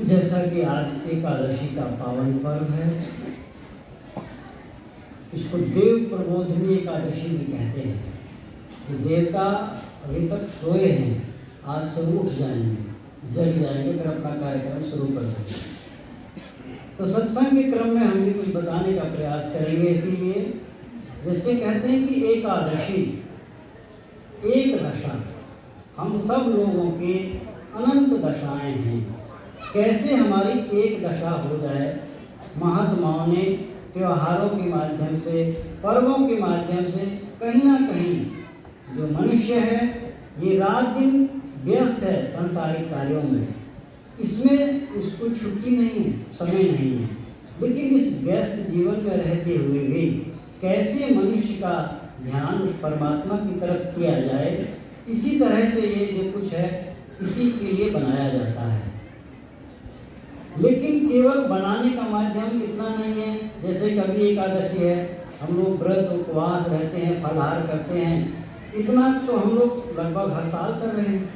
जैसा कि आज एकादशी का पावन पर्व है, इसको देव प्रबोधिनी एकादशी भी कहते हैं कि देवता अभी तक सोए हैं, आज से उठ जाएंगे, जग जाएंगे, फिर अपना कार्यक्रम शुरू कर देंगे। तो सत्संग के क्रम में हम भी कुछ बताने का प्रयास करेंगे। इसीलिए जैसे कहते हैं कि एकादशी एक दशा, हम सब लोगों के अनंत दशाएं हैं। कैसे हमारी एक दशा हो जाए, महात्माओं ने त्योहारों के माध्यम से, पर्वों के माध्यम से कहीं ना कहीं जो मनुष्य है ये रात दिन व्यस्त है सांसारिक कार्यों में, इसमें उसको छुट्टी नहीं है, समय नहीं है। लेकिन इस व्यस्त जीवन में रहते हुए भी कैसे मनुष्य का ध्यान उस परमात्मा की तरफ किया जाए, इसी तरह से ये जो कुछ है इसी के लिए बनाया जाता है। लेकिन केवल बनाने का माध्यम इतना नहीं है। जैसे कभी एकादशी है, हम लोग व्रत उपवास रहते हैं, फलाहार करते हैं, इतना तो हम लोग लगभग हर साल कर रहे हैं।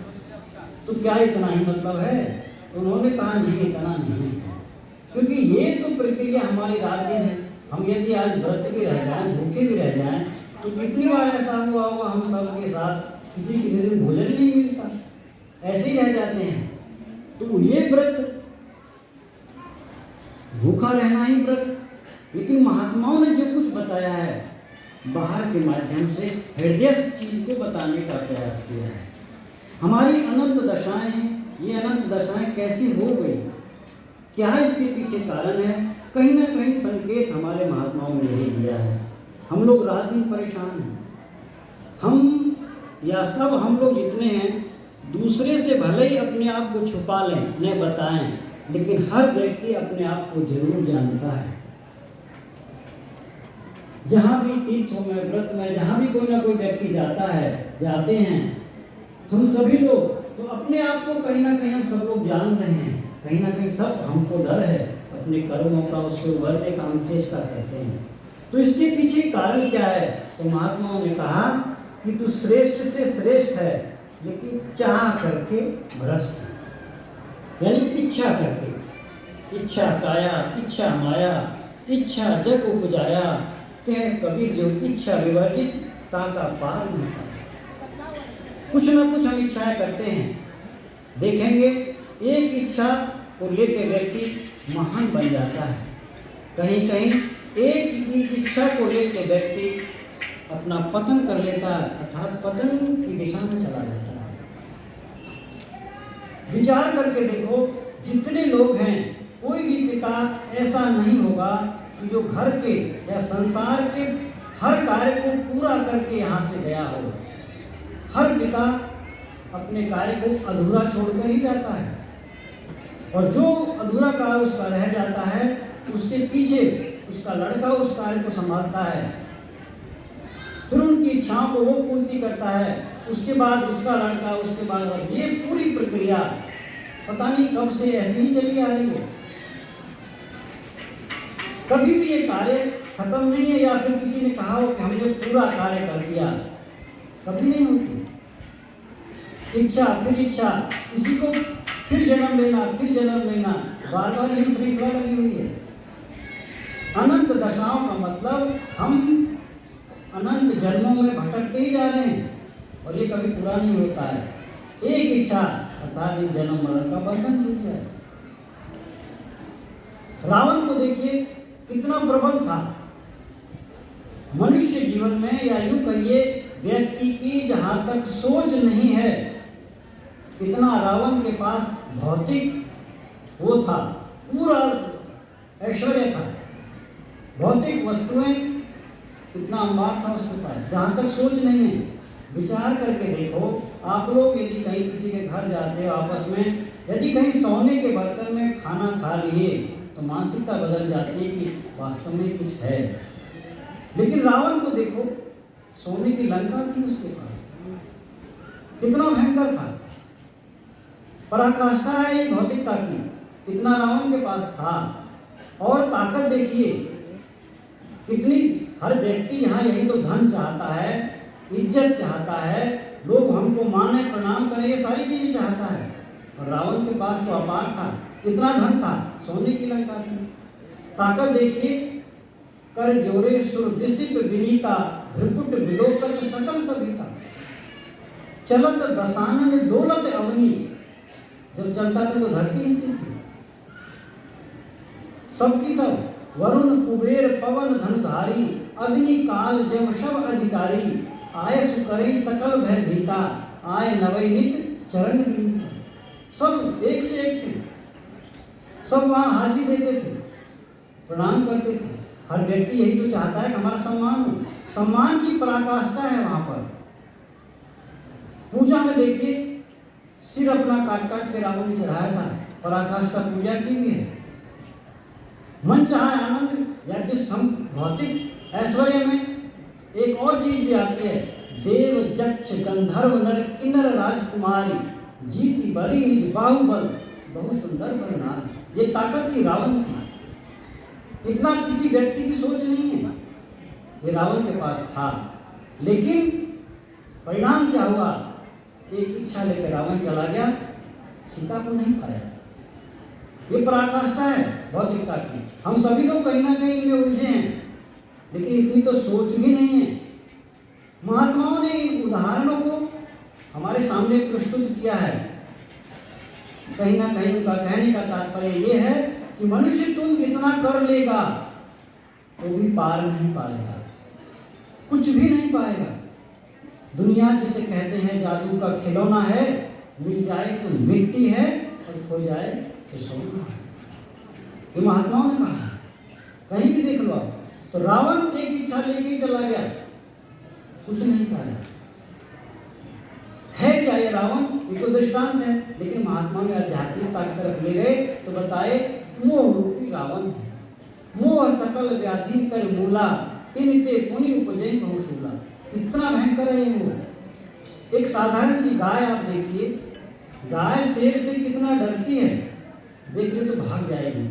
तो क्या इतना ही मतलब है? उन्होंने कहा नहीं, इतना नहीं है, क्योंकि ये तो प्रक्रिया हमारी रात दिन है। हम यदि आज व्रत भी रह जाएं, भूखे भी रह जाएं, तो कितनी बार ऐसा हुआ होगा हम सब के साथ, किसी दिन भोजन नहीं मिलता, ऐसे ही रह जाते हैं। तो ये व्रत, भूखा रहना ही व्रत। लेकिन महात्माओं ने जो कुछ बताया है, बाहर के माध्यम से हृदयस्थ चीज को बताने का प्रयास किया है। हमारी अनंत दशाएं हैं, ये अनंत दशाएं कैसी हो गई, क्या इसके पीछे कारण है? कहीं ना कहीं संकेत हमारे महात्माओं ने यही दिया है। हम लोग रात दिन परेशान हैं। हम या सब हम लोग जितने हैं, दूसरे से भले ही अपने आप को छुपा लें, न बताएं, लेकिन हर व्यक्ति अपने आप को जरूर जानता है। जहाँ भी तीर्थों में, व्रत में, जहाँ भी कोई ना कोई व्यक्ति जाता है, जाते हैं, हम सभी लोग तो अपने आप को कहीं ना कहीं हम सब लोग जान रहे हैं। कहीं ना कहीं सब हमको डर है अपने कर्मों का, उससे उभरने का हम चेष्टा करते हैं। तो इसके पीछे कारण क्या है? तो महात्माओं ने कहा कि तू श्रेष्ठ से श्रेष्ठ है, लेकिन चाह करके भ्रष्ट है। यानी इच्छा करके, इच्छा काया, इच्छा माया, इच्छा जग उपजाया, कह कबीर जो इच्छा विवर्जित ताका पार न पाया। कुछ ना कुछ हम इच्छाएं करते हैं। देखेंगे एक इच्छा को लेकर व्यक्ति महान बन जाता है, कहीं कहीं एक इच्छा को लेकर व्यक्ति अपना पतन कर लेता है, अर्थात पतन की दिशा में चला जाता है। विचार करके देखो, जितने लोग हैं, कोई भी पिता ऐसा नहीं होगा कि जो घर के या संसार के हर कार्य को पूरा करके यहाँ से गया हो। हर पिता अपने कार्य को अधूरा छोड़कर ही जाता है, और जो अधूरा कार्य उसका रह जाता है, उसके पीछे उसका लड़का उस कार्य को संभालता है, फिर उनकी इच्छाओं को वो पूर्ति करता है, उसके बाद उसका लड़का, उसके बाद ये पूरी प्रक्रिया पता नहीं कब से ऐसी ही चली आ रही है। कभी भी ये कार्य खत्म नहीं है, या फिर किसी ने कहा हो कि हमने पूरा कार्य कर दिया, कभी नहीं होती। इच्छा फिर इच्छा, किसी को फिर जन्म लेना, फिर जन्म लेना, बार बार यही श्रृंखला लगी हुई है। अनंत दशाओं का मतलब हम अनंत जन्मों में भटकते ही जा रहे हैं, और ये कभी पूरा नहीं होता है। एक इच्छा अर्थात एक जन्म मरण का बंधन टूट जाए। रावण को देखिए कितना प्रबल था मनुष्य जीवन में, या यूं कहिए व्यक्ति की जहां तक सोच नहीं है, इतना रावण के पास भौतिक वो था, पूरा ऐश्वर्य था, भौतिक वस्तुएं, इतना अंबार था उसके पास, जहां तक सोच नहीं है। विचार करके देखो, आप लोग यदि कहीं किसी के घर जाते हो, आपस में यदि कहीं सोने के बर्तन में खाना खा लिए, तो मानसिकता बदल जाती है कि वास्तव में कुछ है। लेकिन रावण को देखो, सोने की लंका थी उसके पास, कितना भयंकर था, पराकाष्ठा है ये भौतिकता की, कितना रावण के पास था। और ताकत देखिए कितनी, हर व्यक्ति यहाँ यही तो धन चाहता है, इज्जत चाहता है, लोग हमको माने, प्रणाम करें, ये सारी चीजें चाहता है। और रावण के पास तो अपार था, इतना धन था, सोने की लंका थी। ताकत देखिए, कर जोरे सुर दिसिप विनीता, भ्रकुट विलोकत सकल सविता। चलत दसानन डोलत अवनी, जब चलता था तो धरती हिलती थी। सबकी सब, वरुण कुबेर पवन धनुधारी, अग्नि काल जम सब अधिकारी, आय सुकरई सकल भय भीता, आय नवै नित चरण विनीता। सब एक से एक थे, सब वहां हाजिरी देते थे, प्रणाम करते थे। हर व्यक्ति यही तो चाहता है कि हमारा सम्मान हो। सम्मान की पराकाष्ठा है वहां पर। पूजा में देखिए, सिर अपना काट काट के रावण ने चढ़ाया था, पराकाष्ठा पूजा की भी है। मन चाहे आनंद या जिस हम भौतिक ऐश्वर्य में एक और चीज भी आती है, देव जक्ष गंधर्व नर किन्नर राजकुमारी, जीति बड़ी निज बाहुबल, बहुत सुंदर बरनार। ये ताकत थी रावण की। इतना किसी व्यक्ति की सोच नहीं है, ये रावण के पास था। लेकिन परिणाम क्या हुआ? एक इच्छा लेकर रावण चला गया, सीता को नहीं पाया। ये पराकाष्ठा है भौतिकता की। हम सभी लोग कहीं ना कहीं इनमें उलझे हैं, लेकिन इतनी तो सोच भी नहीं है। महात्माओं ने इन उदाहरणों को हमारे सामने प्रस्तुत किया है। कहीं ना कहीं उनका कहने का तात्पर्य ये है कि मनुष्य तुम इतना कर लेगा तो भी पार नहीं पाएगा, कुछ भी नहीं पाएगा। दुनिया जिसे कहते हैं जादू का खिलौना है, मिल जाए तो मिट्टी है और खो जाए तो सोना है। ये महात्माओं ने कहा है, कहीं भी देख लो आप। तो रावण एक इच्छा लेके ही चला गया, कुछ नहीं पाया। है क्या ये रावण? ये तो दृष्टांत है, लेकिन महात्मा ने आध्यात्मिकता की तरफ ले गए तो बताए मोह रूपी रावण है। मोह सकल व्याधि कर मूला, तिनते पुनि उपजय बहुशूला। इतना भयंकर है वो। एक साधारण सी गाय आप देखिए, गाय शेर से कितना डरती है, देखिए तो भाग जाएगी,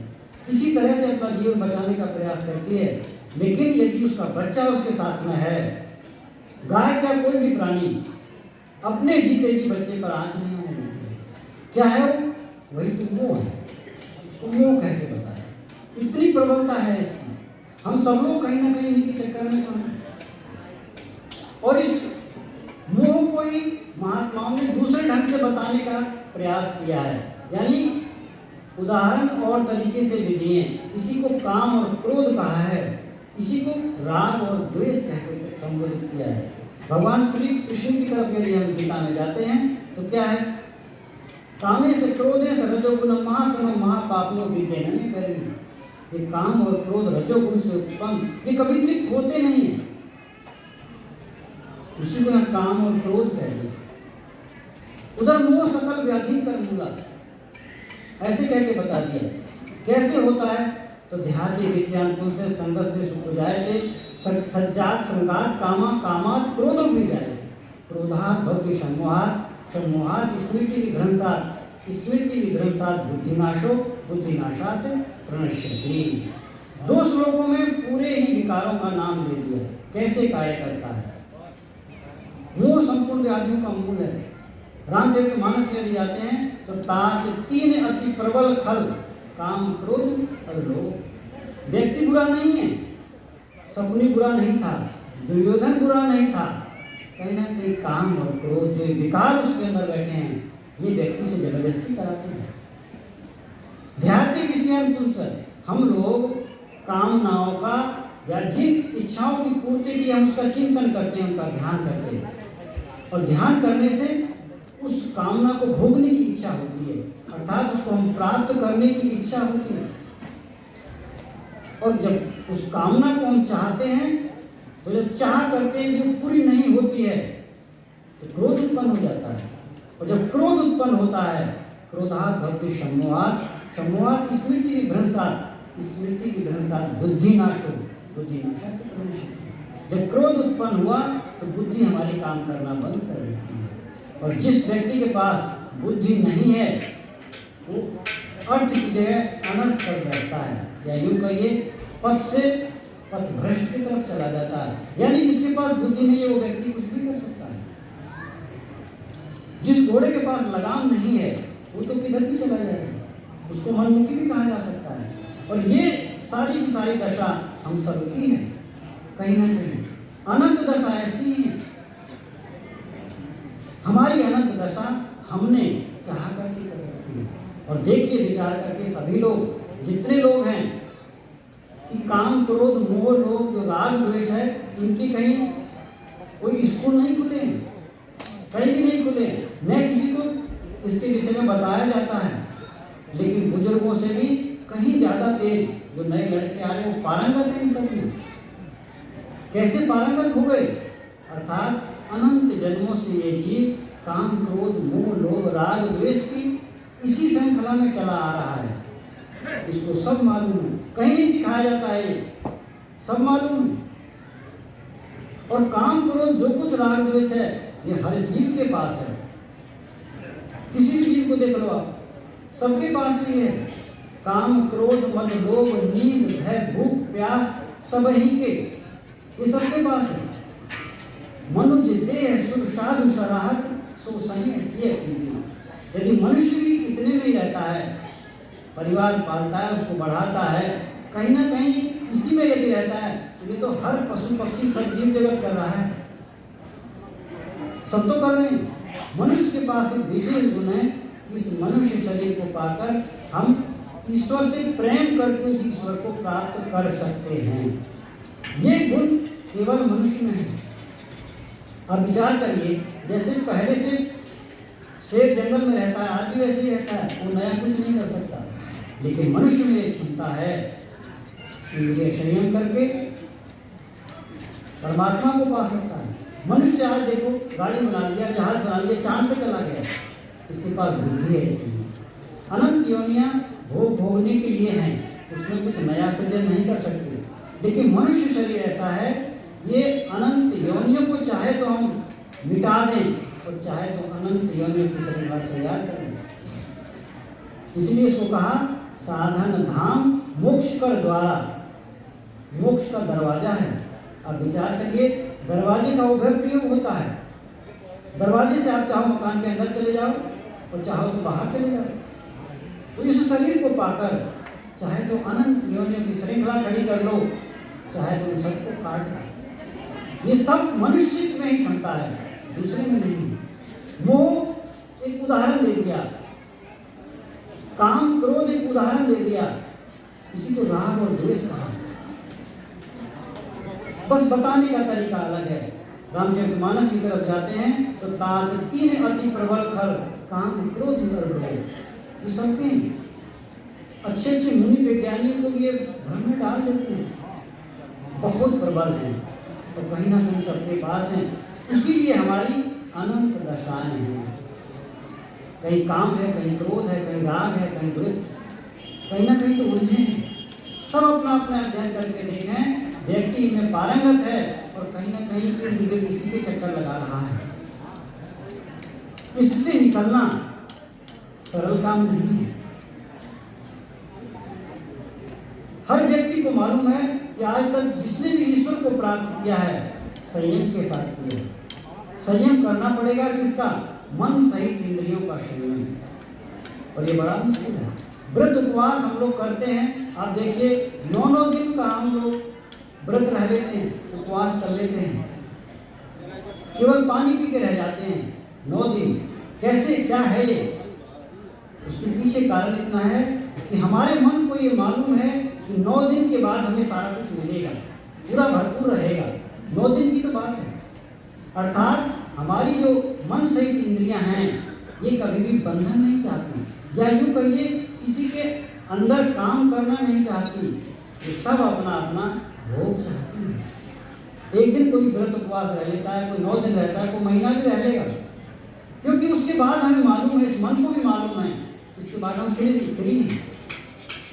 इसी तरह से अपना जीवन बचाने का प्रयास करती है। लेकिन यदि उसका बच्चा उसके साथ में है, गाय क्या कोई भी प्राणी अपने जीते जी बच्चे पर आंच नहीं होने देती है। क्या है वो? वही तो मोह है। उसको मोह कह के बताया। इतनी प्रबलता है इसकी। हम सब लोग कहीं ना कहीं इनके चक्कर में तो हैं। और इस मोह को ही महात्माओं ने दूसरे ढंग से बताने का प्रयास किया है, यानी उदाहरण और तरीके से भी दिए। इसी को काम और क्रोध कहा है, इसी को राग और द्वेष कहकर संबोधित किया है। भगवान श्री कृष्ण की तरफ यदि हम गीता में जाते हैं तो क्या है? कामे से क्रोधे से रजोगुण महासम महापापनो बीते नहीं करेंगे। ये काम और क्रोध रजोगुण से उत्पन्न, ये कभी तृप्त होते नहीं है। उसी को हम काम और क्रोध कहते हैं। उधर मोह सकल व्याधि कर मूला, ऐसे कह के बता दिया। कैसे होता है? तो ध्याति विषयानुकूल से संगत से सुख जाए थे, सज्जात संगात कामा कामात क्रोधो भी जाए, क्रोधात भक्ति सम्मोहात सम्मोहात स्मृति विभ्रंशात स्मृति विभ्रंशात बुद्धिनाशो बुद्धिनाशात प्रणश्यति। दो श्लोकों में पूरे ही विकारों का नाम ले दिया, कैसे कार्य करता है। मोह संपूर्ण व्याधियों का मूल है। रामचरितमानस में यदि जाते हैं तो ताज तीन अति प्रबल खल, काम क्रोध और लोभ। व्यक्ति बुरा नहीं है, शकुनी बुरा नहीं था, दुर्योधन बुरा नहीं था, कहीं ना कहीं काम और क्रोध जो विकार उसके अंदर बैठे हैं, ये व्यक्ति से जबरदस्ती कराते हैं। ध्याति विषयानुकूल से हम लोग कामनाओं का या जिन इच्छाओं की पूर्ति के लिए हम उसका चिंतन करते हैं, उनका ध्यान करते हैं, और ध्यान करने से उस कामना को भोगने की इच्छा होती है, अर्थात उसको हम प्राप्त करने की इच्छा होती है। और जब उस कामना को हम चाहते हैं तो जब चाह करते हैं जो पूरी नहीं होती है तो क्रोध उत्पन्न हो जाता है। और जब क्रोध उत्पन्न होता है, क्रोधात भक्ति सम्मोहात सम्मोहात स्मृति विभ्रंशात स्मृति विभ्रंशात बुद्धिनाशो बुद्धिनाशात प्रणश्यति। जब क्रोध उत्पन्न हुआ तो बुद्धि हमारी काम करना बंद कर देती है। और जिस व्यक्ति के पास बुद्धि नहीं है वो अर्थ की जगह अनर्थ कर बैठता है, या यूं कहिए पथ से पथ भ्रष्ट की तरफ चला जाता है। यानी जिसके पास बुद्धि नहीं है वो व्यक्ति कुछ भी कर सकता है। जिस घोड़े के पास लगाम नहीं है वो तो किधर भी चला जाएगा, उसको मनमुखी भी कहा जा सकता है। और ये सारी की सारी दशा हम सबकी है, कहीं ना कहीं अनंत दशा ऐसी है। हमारी अनंत दशा हमने चाह करके कर रखी है। और देखिए विचार करके सभी लोग, जितने लोग हैं कि काम क्रोध मोह लोभ जो राग द्वेष है, इनकी कहीं कोई स्कूल नहीं खुले, कहीं भी नहीं खुले, न किसी को इसके विषय में बताया जाता है। लेकिन बुजुर्गों से भी कहीं ज्यादा तेज जो नए लड़के आ रहे हैं वो पारंगत हैं इन सब में। कैसे पारंगत हो गए? अर्थात अनंत जन्मों से ये जीव काम क्रोध मोह लोभ राग द्वेष की इसी श्रृंखला में चला आ रहा है। इसको सब मालूम है, कहीं नहीं सिखाया जाता है, ये सब मालूम है। और काम क्रोध जो कुछ राग द्वेष है ये हर जीव के पास है। किसी भी जीव को देख लो आप, सबके पास भी है। काम क्रोध मद लोभ नींद भय भूख प्यास सब ही के, ये सबके पास है। मनुज देह सुर साधु सराहत सो सही ऐसी। यदि मनुष्य भी इतने में ही रहता है, परिवार पालता है, उसको बढ़ाता है, कहीं ना कहीं इसी में यदि रहता है, तो ये तो हर पशु पक्षी सब जीव जगत कर रहा है, सब तो कर रहे हैं। मनुष्य के पास एक विशेष गुण है, इस मनुष्य शरीर को पाकर हम ईश्वर से प्रेम करके उस ईश्वर को प्राप्त कर सकते हैं। ये गुण केवल मनुष्य में है। अब विचार करिए, जैसे पहले से शेर जंगल में रहता है, आज भी वैसे ही रहता है, वो नया कुछ नहीं कर सकता। लेकिन मनुष्य में एक क्षमता है, इंद्रिय संयम करके परमात्मा को पा सकता है। मनुष्य आज देखो गाड़ी बना लिया, जहाज बना लिया, चांद पे चला गया, इसके पास बुद्धि है। इसलिए अनंत योनियां भोग भोगने के लिए हैं, उसमें कुछ नया सृजन नहीं कर सकते। लेकिन मनुष्य शरीर ऐसा है, ये अनंत योनियों को चाहे तो हम मिटा दें और चाहे तो अनंत योनियों की शरीर तैयार करें। इसलिए इसको कहा साधन धाम मोक्ष कर द्वारा, मोक्ष का दरवाजा है। अब विचार करिए, दरवाजे का उभय प्रयोग होता है। दरवाजे से आप चाहो मकान के अंदर चले जाओ और चाहो तो बाहर चले जाओ। तो इस शरीर को पाकर चाहे तो अनंत योनियों की श्रृंखला खड़ी कर लो, चाहे तो उन सबको काट लो। ये सब मनुष्य में ही क्षमता है, दूसरे में नहीं। मोह एक उदाहरण दे दिया, काम क्रोध एक उदाहरण दे दिया, इसी को राग और द्वेष कहा। बस बताने का तरीका अलग है। रामचरितमानस की तरफ जाते हैं तो तात तीन अति प्रबल खल काम क्रोध कर लो। ये सबके अच्छे अच्छे मुनि वैज्ञानिकों को ये भ्रम में डाल देते हैं, बहुत प्रबल हैं, तो कहीं ना कहीं सबके पास हैं। इसीलिए हमारी अनंत दशाएं हैं। कहीं काम है, कहीं क्रोध है, कहीं राग है, कहीं द्वेष, कहीं ना कहीं तो उलझे हैं। सब अपना अपना अध्ययन करके देखें, व्यक्ति में पारंगत है और कहीं ना कहीं इसी के चक्कर लगा रहा है। इससे निकलना सरल काम नहीं है। हर व्यक्ति को मालूम है कि आज तक जिसने भी ईश्वर को प्राप्त किया है, संयम के साथ किया है। संयम करना पड़ेगा किसका? मन सहित इंद्रियों का संयम, और ये बड़ा मुश्किल है। व्रत उपवास हम लोग करते हैं, आप देखिए 9 दिन का हम लोग व्रत रह लेते हैं, उपवास कर लेते हैं, केवल पानी पी के रह जाते हैं 9 दिन। कैसे, क्या है ये? उसके पीछे कारण इतना है कि हमारे मन को ये मालूम है कि 9 दिन के बाद हमें सारा कुछ मिलेगा, पूरा भरपूर रहेगा। 9 दिन की तो बात है। अर्थात हमारी जो मन सहित इंद्रियां हैं, ये कभी भी बंधन नहीं चाहती, या यूँ कहिए किसी के अंदर काम करना नहीं चाहती। ये सब अपना अपना भोग चाहती है। एक दिन कोई व्रत उपवास रह लेता है, कोई 9 दिन रहता है, कोई महीना भी रह लेगा, क्योंकि उसके बाद हमें मालूम है, इस मन को भी मालूम है, इसके बाद हम फ्री हैं।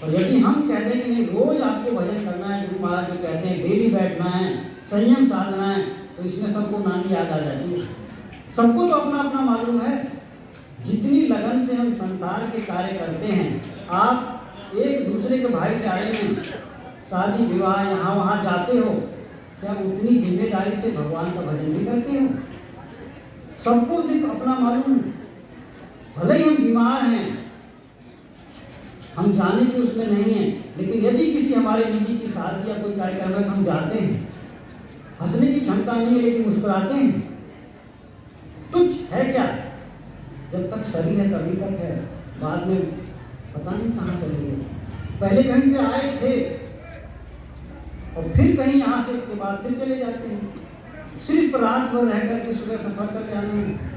और यदि हम कह दें कि नहीं, रोज आपको भजन करना है, गुरु महाराज जो कहते हैं डेली बैठना है, संयम साधना है, तो इसमें सबको नानी याद आ जाती है। सबको तो अपना अपना मालूम है। जितनी लगन से हम संसार के कार्य करते हैं, आप एक दूसरे के भाईचारे में शादी विवाह यहाँ वहाँ जाते हो, क्या उतनी जिम्मेदारी से भगवान का भजन भी करते हो? सबको देख अपना मालूम, भले ही हम बीमार हैं, हम जाने के उसमें नहीं है, लेकिन यदि किसी हमारे निजी की शादी या कोई कार्यक्रम है तो हम जाते हैं। हंसने की क्षमता नहीं है लेकिन मुस्कुराते हैं। तुच्छ है क्या? जब तक शरीर है तभी तक है, बाद में पता नहीं कहाँ चले गए। पहले कहीं से आए थे और फिर कहीं यहाँ से के बाद फिर चले जाते हैं। सिर्फ रात भर रह करके सुबह सफर कर जाना है।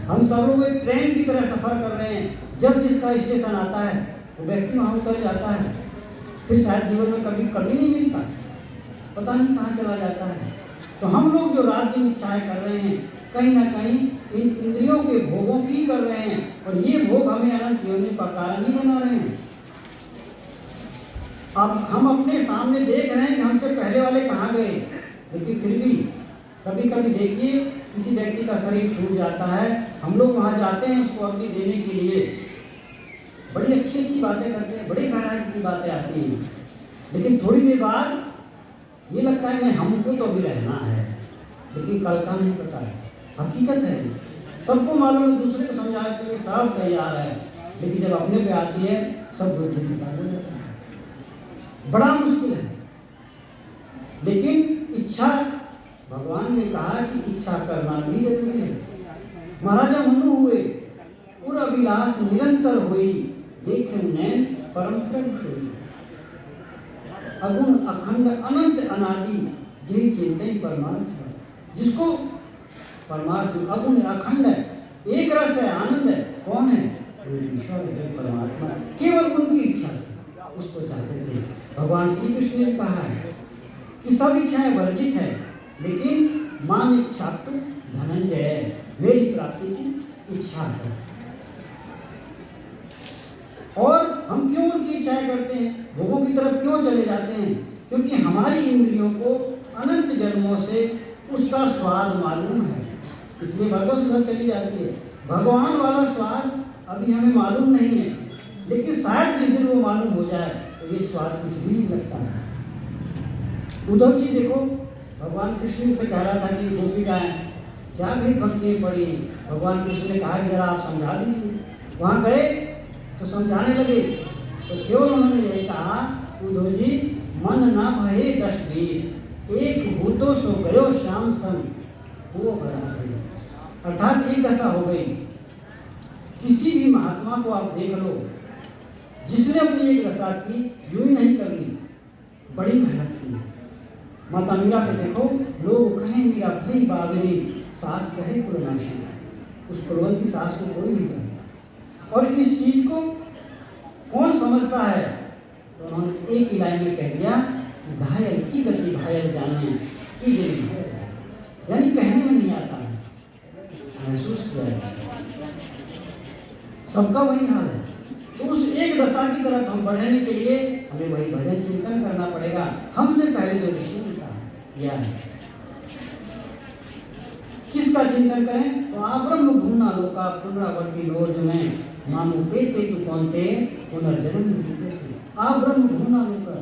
हम सब लोग एक ट्रेन की तरह सफर कर रहे हैं। जब जिसका स्टेशन आता है वो व्यक्ति वहाँ उतर जाता है, फिर शायद जीवन में कभी कभी नहीं मिलता, पता नहीं कहाँ चला जाता है। तो हम लोग जो रात दिन इच्छाएं कर रहे हैं, कहीं ना कहीं इन इंद्रियों के भोगों की कर रहे हैं, और ये भोग हमें अनंत योनि का कारण ही बना रहे हैं। अब हम अपने सामने देख रहे हैं कि हमसे पहले वाले कहाँ गए, लेकिन फिर भी कभी कभी देखिए किसी व्यक्ति का शरीर छूट जाता है, हम लोग वहाँ जाते हैं उसको अग्नि देने के लिए, बड़ी अच्छी अच्छी बातें करते हैं, बड़ी गहराई की बातें आती हैं, लेकिन थोड़ी देर बाद ये लगता है नहीं हमको तो अभी रहना है, लेकिन कल का नहीं पता है। हकीकत है, सबको मालूम है, दूसरे को समझाने के लिए सब तैयार है, लेकिन जब अपने पे आती है सब हो जाता है, बड़ा मुश्किल है। लेकिन इच्छा, भगवान ने कहा कि इच्छा करना भी जरूरी है। महाराजा मनु हुए पूरा विलास निरंतर हुई, देख नैन परम क्रम सोई, अगुण अखंड अनंत अनादि यही चिंतन परमार्थ। जिसको परमार्थ अगुण अखंड है, एक रस है, आनंद है, कौन है? ईश्वर है, परमात्मा। केवल उनकी इच्छा थी, उसको चाहते थे। भगवान श्री कृष्ण ने कहा है कि सब इच्छाएं वर्जित है, लेकिन माम इच्छा तो धनंजय, मेरी प्राप्ति की इच्छा है। और हम क्यों उनकी इच्छाएं करते हैं, भोगों की तरफ क्यों चले जाते हैं? क्योंकि हमारी इंद्रियों को अनंत जन्मों से उसका स्वाद मालूम है, इसलिए भगवत सुधा चली जाती है। भगवान वाला स्वाद अभी हमें मालूम नहीं है, लेकिन शायद जिस दिन वो मालूम हो जाए तो ये स्वाद कुछ भी नहीं लगता है। उद्धव जी देखो, भगवान कृष्ण से कह रहा था कि गोपिकाएं क्या भी भक्ति पड़ी, भगवान कृष्ण ने कहा कि जरा आप समझा दीजिए। वहाँ गए तो समझाने लगे, तो केवल उन्होंने यही कहा, उद्धव जी मन ना भये 10-20, एक भूतो सो गयो श्याम सन वो बना थे। अर्थात एक दशा हो गई। किसी भी महात्मा को आप देख लो, जिसने अपनी एक दशा की, यूं ही नहीं कर ली, बड़ी मेहनत की। माता मीरा को देखो, लोग कहें मीरा भाई बाबरी, सास कहे कुलनाशी, उस कुलवंती सास को कोई नहीं जानता। और इस चीज को कौन समझता है? तो उन्होंने एक ही लाइन में कह दिया, घायल की गति घायल जाने की गई है, यानी कहने में नहीं आता है, महसूस किया है। सबका वही हाल है। तो उस एक दशा की तरफ हम बढ़ने के लिए हमें वही भजन चिंतन करना पड़ेगा। हमसे पहले जो ऋषि ने कहा किया है, किसका चिंतन करें? तो आप ब्रह्म भूना लोका पुनरावर्ती लोज में मानो पेते तु कौनते पुनर्जन्म जीते थे। आप ब्रह्म भूना लोका,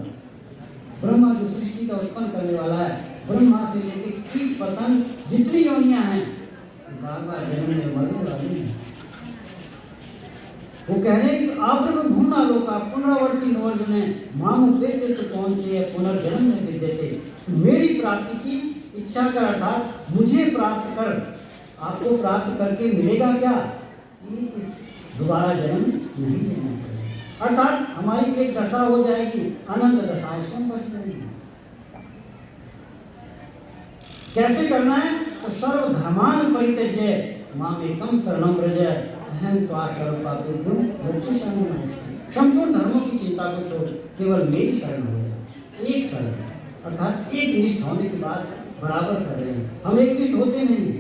ब्रह्मा जो सृष्टि का उत्पन्न करने वाला है, ब्रह्मा से लेकर कीट पतंग जितनी योनियां हैं, बार-बार जन्मने वाली हैं। वो कह रहे हैं कि आप ब्रह्म भूना लोका पुनरावर्ती लोज में मानो पेते तु कौनते पुनर्जन्म में विद्यते। मेरी प्राप्ति की इच्छा कर, अर्थात मुझे प्राप्त कर। आपको प्राप्त करके मिलेगा क्या? कि इस दोबारा जन्म नहीं लेना पड़ेगा, अर्थात हमारी एक दशा हो जाएगी, अनंत दशाओं से हम बच जाएंगे। कैसे करना है? तो सर्व धर्मान परित्यज्य मामेकम शरणं व्रज, अहं त्वा शरणं पापेभ्यो मोक्षयिष्यामि मा शुचः। संपूर्ण धर्मों की चिंता को छोड़ केवल मेरी शरण हो जाए, एक शरण, अर्थात एक निष्ठ होने के बाद बराबर कर रहे हैं। हम एक निष्ठ होते नहीं,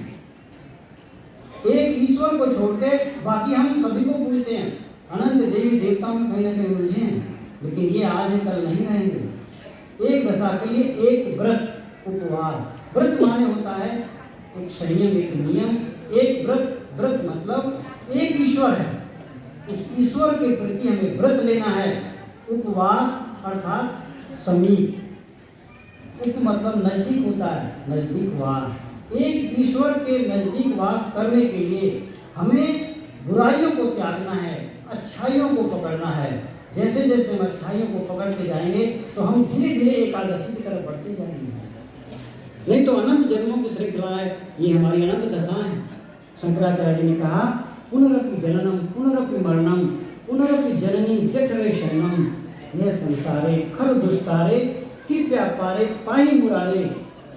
एक ईश्वर को छोड़ के बाकी हम सभी को पूजते हैं। अनंत देवी देवताओं में कहीं ना कहीं उलझे हैं, लेकिन ये आज है कल नहीं रहेंगे। एक दशा के लिए एक व्रत, उपवास। व्रत माने होता है एक संयम, एक नियम। एक व्रत, व्रत मतलब एक ईश्वर है, उस ईश्वर के प्रति हमें व्रत लेना है। उपवास अर्थात समीप, उप मतलब नजदीक होता है, नजदीक वास, एक ईश्वर के नजदीक वास करने के लिए हमें बुराइयों को त्यागना है, अच्छाइयों को पकड़ना है। जैसे जैसे हम अच्छाइयों को पकड़ते जाएंगे तो हम धीरे धीरे एकादशी की तरफ बढ़ते जाएंगे। नहीं तो अनंत जन्मों की श्रृंखला है, ये हमारी अनंत दशा है। शंकराचार्य जी ने कहा पुनरपि जननम पुनरपि मरणम पुनरपि जननी जठरे शरणम यह संसारे खर दुष्टारे कृपया पारे पाही मुरारे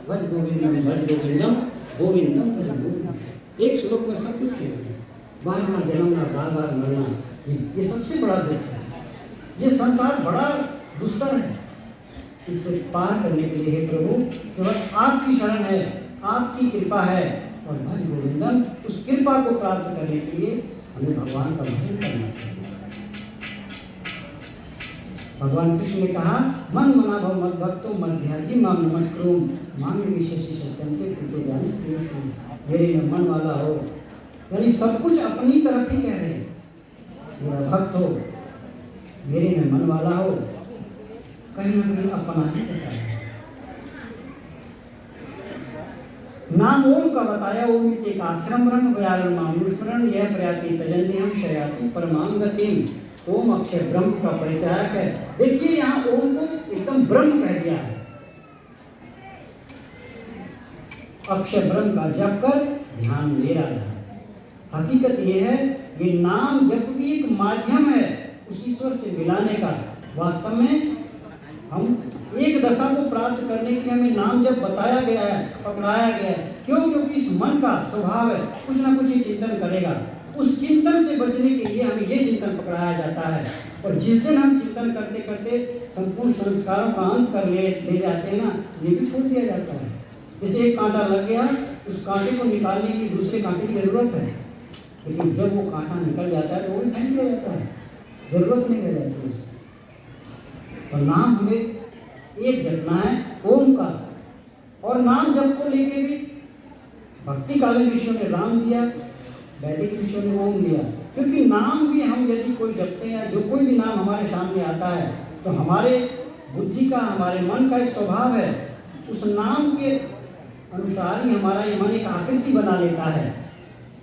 भज गोविंदम गोविंदम गोविंदम भज गोविंदम। एक श्लोक में सब कुछ कह दिया। बार बार जन्मना, बार बार मरना, ये सबसे बड़ा दुख है। ये संसार बड़ा दुस्तर है। इससे पार करने के लिए हे प्रभु केवल आपकी शरण है, आपकी कृपा है। और भज गोविंदम, उस कृपा को प्राप्त करने के लिए हमें भगवान का भजन करना चाहिए। भगवान कृष्ण ने कहा मन मना भव मद भक्तो मध्याजी माम नमस्कृम माम विशेषी सत्यम के कृतो जाने कृष्ण। मेरे में मन वाला हो, यानी सब कुछ अपनी तरफ ही कह रहे हैं। मेरा भक्त हो, मेरे में मन वाला हो, कहीं ना कहीं अपना ही कहता है। नाम ओम का बताया, ओम एक अक्षरम ब्रह्म व्यारण मानुस्मरण यह प्रयाति तजन्य हम शयाति परमाम गतिम। ओम अक्षर ब्रह्म का परिचायक है। देखिए यहाँ ओम को एकदम ब्रह्म कह दिया है। अक्षर ब्रह्म का जप कर ध्यान मेरा धाम। हकीकत ये है ये नाम जप भी एक माध्यम है उस ईश्वर से मिलाने का। वास्तव में हम एक दशा को प्राप्त करने के लिए हमें नाम जब बताया गया है, पकड़ाया गया है। क्यों? क्योंकि इस मन का स्वभाव है कुछ ना कुछ ही चिंतन करेगा। उस चिंतन से बचने के लिए हमें ये चिंतन पकड़ाया जाता है। और जिस दिन हम चिंतन करते करते संपूर्ण संस्कारों का अंत कर ले जाते हैं ना, ये भी छोड़ दिया जाता है। जैसे एक कांटा लग गया, उस कांटे को निकालने के लिए दूसरे कांटे की जरूरत है, लेकिन जब वो कांटा निकल जाता है तो वो फेंक दिया जाता है, जरूरत नहीं रह जाती उसकी। तो नाम हमें एक जपना है ओम का। और नाम जप को लेके भी भक्ति कालीन ऋषियों ने राम दिया, वैदिक ऋषियों ने ओम लिया। क्योंकि नाम भी हम यदि कोई जपते हैं, जो कोई भी नाम हमारे सामने आता है तो हमारे बुद्धि का, हमारे मन का एक स्वभाव है, उस नाम के अनुसार ही हमारा ये मन एक आकृति बना लेता है।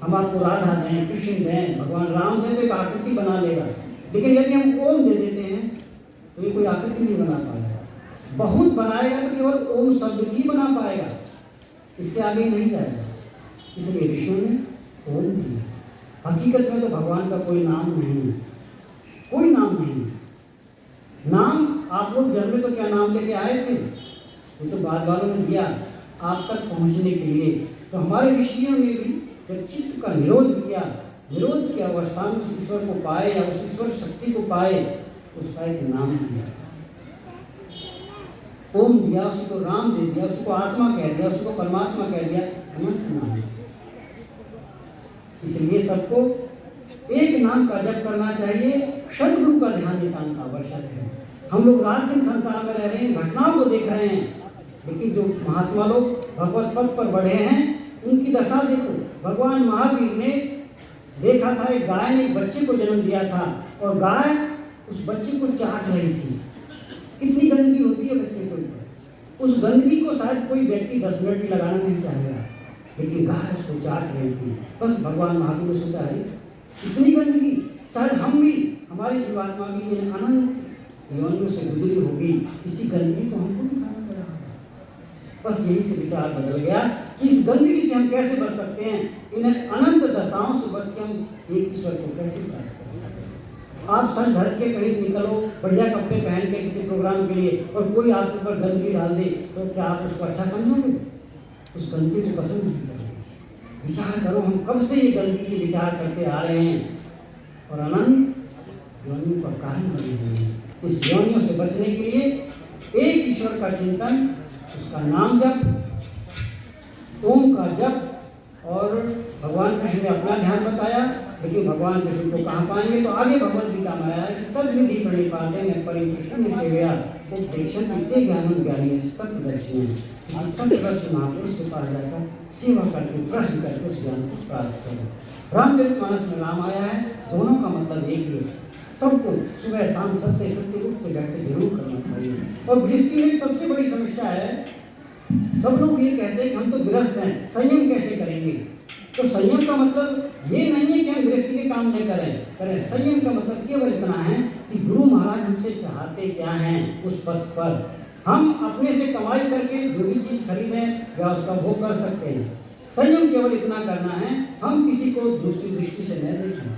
हम आपको राधा दें, कृष्ण दें, भगवान राम दें तो एक आकृति बना लेगा। लेकिन यदि हम ओम दे देते हैं तो ये कोई आकृति नहीं बना पाएगा। बहुत बनाएगा तो केवल ओम शब्द ही बना पाएगा, इसके आगे नहीं जाएगा। इसलिए ऋषियों ने ओम दिया। हकीकत में तो भगवान का कोई नाम नहीं, कोई नाम नहीं। नाम आप लोग जन्मे तो क्या नाम लेके आए थे? ये तो बाद वालों ने दिया आप तक पहुंचने के लिए। तो हमारे ऋषियों ने भी जब चित्त का निरोध किया अवस्था में उस ईश्वर को पाए या उस ईश्वर शक्ति को पाए, उसका एक नाम दिया, ओम दिया, उसको राम दे दिया, उसको आत्मा कह दिया, उसको परमात्मा कह दिया, अनंत नाम। इसलिए सबको एक नाम का जप करना चाहिए। सद्गुरु का ध्यान नितांत आवश्यक है। हम लोग रात दिन संसार में रह रहे हैं, घटनाओं को देख रहे हैं, लेकिन जो महात्मा लोग भगवत पथ पर बढ़े हैं उनकी दशा देखो। भगवान महावीर ने देखा था एक गाय ने एक बच्चे को जन्म दिया था और गाय उस बच्चे को चाट रही थी। कितनी गंदगी होती है बच्चे के ऊपर। उस गंदगी को शायद कोई व्यक्ति 10 मिनट भी लगाना नहीं चाहेगा, लेकिन गाय उसको चाट रही थी। बस भगवान महावीर ने सोचा है इतनी गंदगी, शायद हम भी, हमारी जीवात्मा भी ये अनंत योनियों से गुजरी होगी, इसी गंदगी को हमको भी खाना पड़ा होगा। बस यही से विचार बदल गया कि इस गंदगी से हम कैसे बच सकते हैं, इन अनंत दशाओं से बच के हम एक ईश्वर को कैसे प्राप्त कर सकते हैं। आप सच धज के कहीं निकलो, बढ़िया कपड़े पहन के किसी प्रोग्राम के लिए, और कोई आपके ऊपर गंदगी डाल दे तो क्या आप उसको अच्छा समझोगे? उस गंदगी को पसंद नहीं करोगे। विचार करो, हम कब से ये गंदगी की विचार करते आ रहे हैं और अनंत योनियों का कारण बने हुए हैं। इस योनियों से बचने के लिए एक ईश्वर का चिंतन, उसका नाम जप, ओम का जप। और भगवान कृष्ण ने अपना ध्यान बताया, लेकिन भगवान कृष्ण को कहाँ पाएंगे? तो आगे भगवद गीता में आया कि तद विधि प्रणिपाते में परिकृष्ण सेवया उपदेशन इतने ज्ञानम ज्ञानी तत्वदर्शी। तत्वदर्शी महापुरुष के पास जाकर सेवा करके प्रश्न करके उस ज्ञान को प्राप्त करो। रामचरितमानस में राम आया है, दोनों का मतलब एक ही है। सबको सुबह शाम सत्य सत्य उठते बैठते जरूर करना चाहिए। और गृहस्थी में सबसे बड़ी समस्या है सब लोग ये कहते हैं कि हम तो गृहस्थ हैं, संयम कैसे करेंगे। तो संयम का मतलब ये नहीं है कि हम गृहस्थी के काम नहीं करें। संयम का मतलब केवल इतना है कि गुरु महाराज हमसे चाहते क्या हैं उस पथ पर। हम अपने से कमाई करके जो भी चीज़ खरीदें या उसका भोग कर सकते हैं। संयम केवल इतना करना है, हम किसी को दूसरी दृष्टि से न देखें,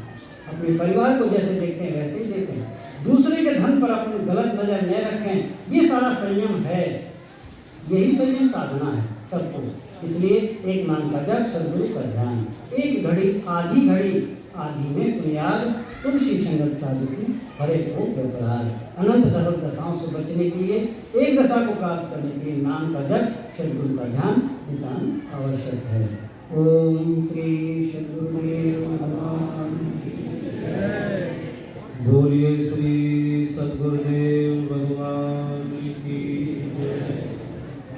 अपने परिवार को जैसे देखते हैं वैसे ही देखें, दूसरे के धन पर अपनी गलत नज़र न रखें। ये सारा संयम है, यही संयम साधना है सबको। इसलिए एक नाम का जप, सद्गुरु का ध्यान, एक घड़ी आधी में पुण्याद, तुलसी संगत साधु की हरे को व्यवहार। अनंत धर्म दशाओं से बचने के लिए, एक दशा को प्राप्त करने के लिए नाम का जप, सद्गुरु का ध्यान नितांत आवश्यक है। ओम श्री सद्गुरुदेव भगवान की जय। बोलिए श्री सद्गुरुदेव भगवान की जय।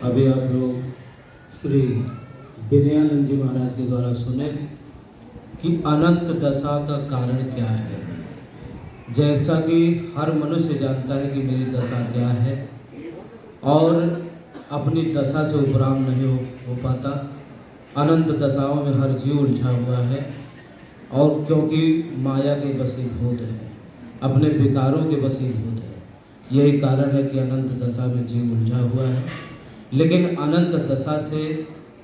अभी आप लोग श्री विनयानंद जी महाराज के द्वारा सुने कि अनंत दशा का कारण क्या है। जैसा कि हर मनुष्य जानता है कि मेरी दशा क्या है और अपनी दशा से उपराम नहीं हो पाता। अनंत दशाओं में हर जीव उलझा हुआ है और क्योंकि माया के वशीभूत है, अपने विकारों के वशीभूत है, यही कारण है कि अनंत दशा में जीव उलझा हुआ है। लेकिन अनंत दशा से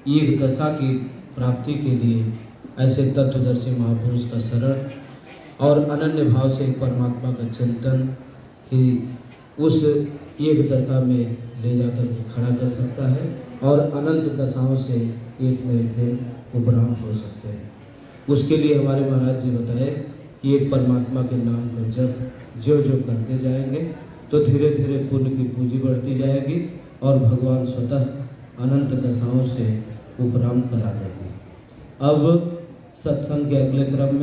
एक दशा की प्राप्ति के लिए ऐसे तत्वदर्शी महापुरुष का शरण और अनन्य भाव से परमात्मा का चिंतन ही उस एक दशा में ले जाकर खड़ा कर सकता है और अनंत दशाओं से एक न एक दिन उपराम हो सकते हैं। उसके लिए हमारे महाराज जी बताए कि एक परमात्मा के नाम को जब जो करते जाएंगे तो धीरे धीरे पुण्य की पूंजी बढ़ती जाएगी और भगवान स्वतः अनंत दशाओं से उपराम करा देंगे। अब सत्संग के अगले क्रम में